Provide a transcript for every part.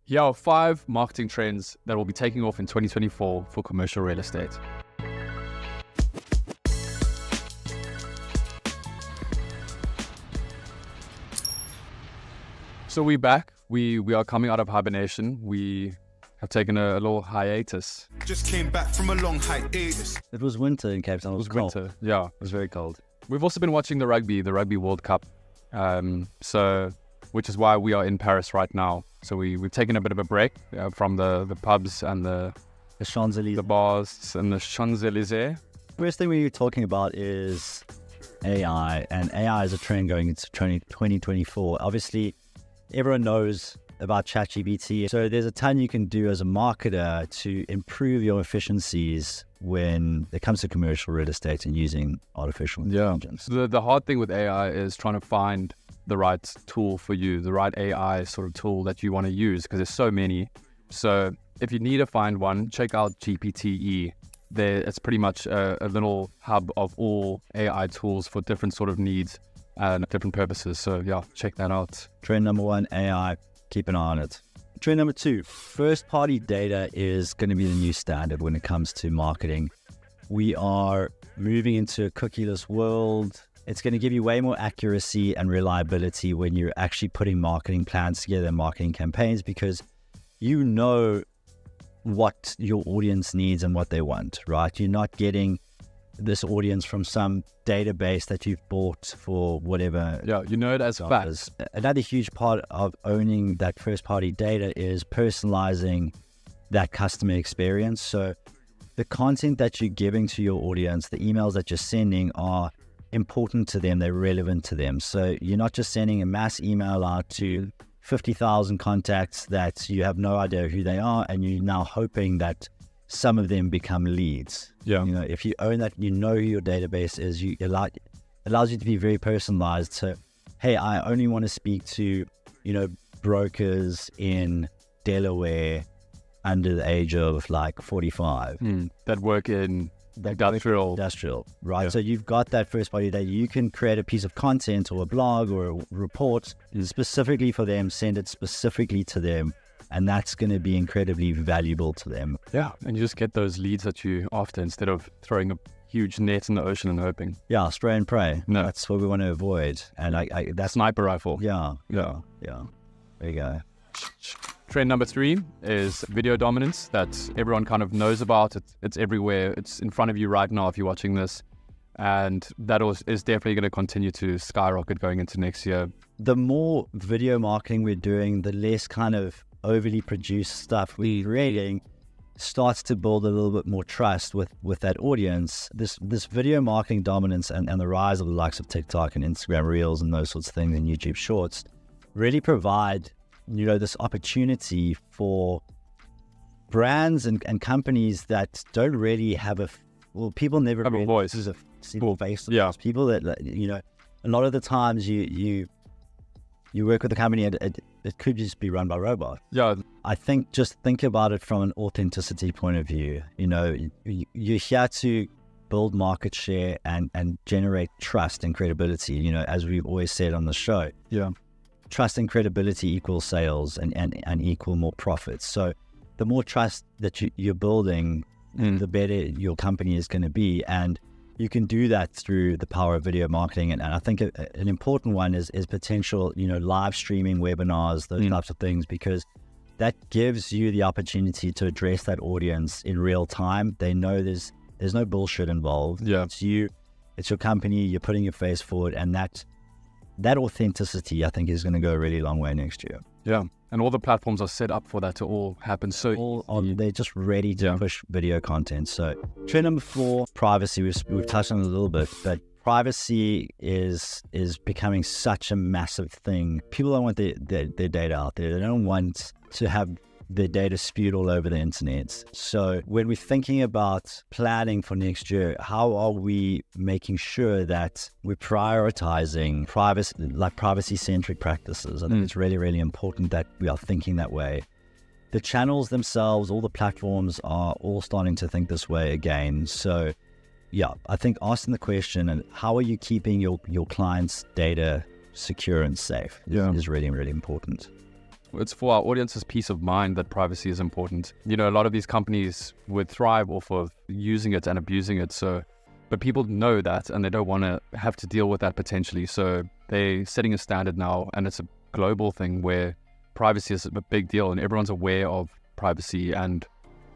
Here are 5 marketing trends that will be taking off in 2024 for commercial real estate. So we're back. We are coming out of hibernation. We have taken a little hiatus. Just came back from a long hiatus. It was winter in Cape Town. It was cold. Winter. Yeah, it was very cold. We've also been watching the Rugby World Cup. Which is why we are in Paris right now. So we've taken a bit of a break from the pubs and the Champs-Elysees. the bars and the Champs-Elysees. First thing we're talking about is AI, and AI is a trend going into 2024. Obviously, everyone knows about ChatGPT, so there's a ton you can do as a marketer to improve your efficiencies when it comes to commercial real estate and using artificial intelligence. So the hard thing with AI is trying to find the right tool for you, the right AI sort of tool that you want to use, because there's so many. So if you need to find one, check out GPTE. It's pretty much a little hub of all AI tools for different sort of needs and different purposes. So yeah, check that out. Trend number 1, AI. Keep an eye on it. Trend number 2, first-party data is going to be the new standard when it comes to marketing. We are moving into a cookieless world. It's going to give you way more accuracy and reliability when you're actually putting marketing plans together and marketing campaigns, because you know what your audience needs and what they want, right? You're not getting this audience from some database that you've bought for whatever. Yeah, you know it as facts. Another huge part of owning that first-party data is personalizing that customer experience. So the content that you're giving to your audience, the emails that you're sending are important to them, they're relevant to them. So you're not just sending a mass email out to 50,000 contacts that you have no idea who they are, and you're now hoping that some of them become leads. Yeah. You know, if you own that, you know who your database is, allows you to be very personalized. So, hey, I only want to speak to, brokers in Delaware under the age of like 45. That work in industrial, right? Yeah. So you've got that first party data. You can create a piece of content or a blog or a report specifically for them, send it specifically to them, and that's going to be incredibly valuable to them. Yeah, and you just get those leads that you after, instead of throwing a huge net in the ocean and hoping. Yeah, spray and pray. No. That's what we want to avoid. And that's Sniper rifle. Yeah. There you go. Trend number 3 is video dominance that everyone kind of knows about. It's everywhere. It's in front of you right now if you're watching this. And that is definitely going to continue to skyrocket going into next year. The more video marketing we're doing, the less kind of overly produced stuff we're creating starts to build a little bit more trust with that audience. This video marketing dominance and the rise of the likes of TikTok and Instagram Reels and those sorts of things and YouTube Shorts really provide this opportunity for brands and companies that don't really have people never have a voice. See the face. Yeah. People that, a lot of the times you work with a company and it could just be run by robots. Yeah. I think just think about it from an authenticity point of view. You're here to build market share and generate trust and credibility, as we've always said on the show. Yeah. Trust and credibility equals sales and equal more profits. So the more trust that you're building, the better your company is going to be. And you can do that through the power of video marketing. And I think an important one is potential, live streaming webinars, those types of things, because that gives you the opportunity to address that audience in real time. They know there's no bullshit involved. Yeah. It's you, it's your company, you're putting your face forward, and that authenticity, I think, is going to go a really long way next year. Yeah, and all the platforms are set up for that to all happen. So they're just ready to push video content. So trend number 4, privacy. We've touched on it a little bit, but privacy is becoming such a massive thing. People don't want their data out there. They don't want to have their data spewed all over the internet. So when we're thinking about planning for next year, how are we making sure that we're prioritizing privacy-centric practices? I think it's really, really important that we are thinking that way. The channels themselves, all the platforms are all starting to think this way again. So yeah, I think asking the question, and how are you keeping your clients' data secure and safe is really, really important. it's for our audience's peace of mind that privacy is important. You know, a lot of these companies would thrive off of using it and abusing it. But people know that, and they don't want to have to deal with that potentially. So they're setting a standard now, and it's a global thing where privacy is a big deal, and everyone's aware of privacy and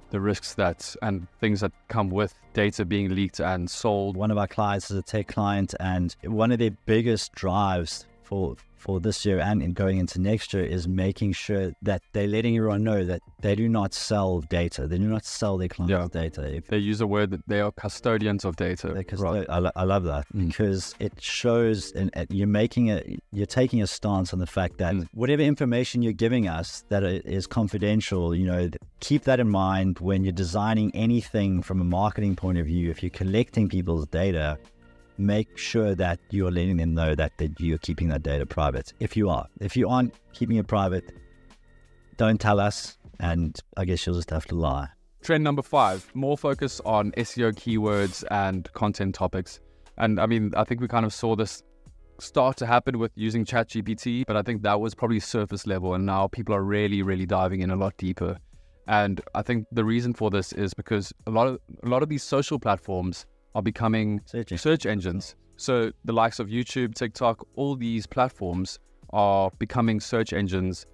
the risks and things that come with data being leaked and sold. One of our clients is a tech client, and one of their biggest drives for this year and in going into next year is making sure that they're letting everyone know that they do not sell data. They do not sell their clients' data. If they use a word that they are custodians of data. Right. I love that because it shows, and you're taking a stance on the fact that whatever information you're giving us that is confidential, you know, keep that in mind when you're designing anything from a marketing point of view. If you're collecting people's data, make sure that you're letting them know that you're keeping that data private. If you aren't keeping it private, don't tell us, and I guess you'll just have to lie. Trend number 5, more focus on SEO keywords and content topics. And I mean, I think we kind of saw this start to happen with using ChatGPT, but I think that was probably surface level, and now people are really, really diving in a lot deeper. And I think the reason for this is because a lot of these social platforms are becoming search engines. So the likes of YouTube, TikTok, all these platforms are becoming search engines,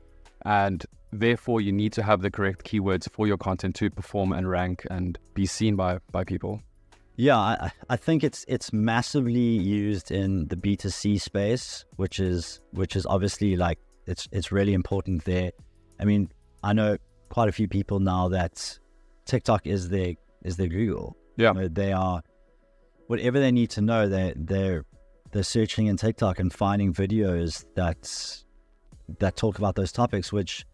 and therefore you need to have the correct keywords for your content to perform and rank and be seen by people. Yeah, I think it's massively used in the B2C space, which is obviously like it's really important there. I mean, I know quite a few people now that TikTok is their Google. Yeah, you know, they are. Whatever they need to know, they're searching in TikTok and finding videos that talk about those topics, which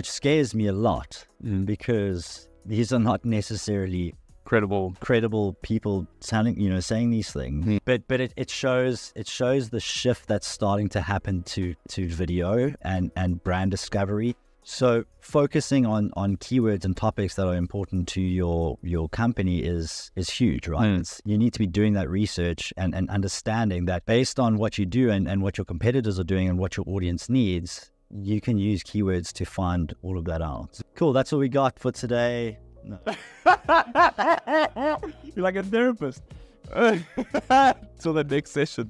scares me a lot because these are not necessarily credible people saying these things. But it shows the shift that's starting to happen to video and brand discovery. So focusing on keywords and topics that are important to your company is huge, right? You need to be doing that research and understanding that based on what you do and what your competitors are doing and what your audience needs, you can use keywords to find all of that out. Cool, that's all we got for today. No. You're like a therapist. Till the next session.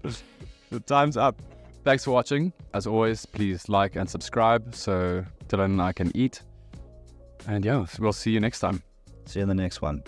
The time's up. Thanks for watching. As always, please like and subscribe so Dylan and I can eat. And yeah, we'll see you next time. See you in the next one.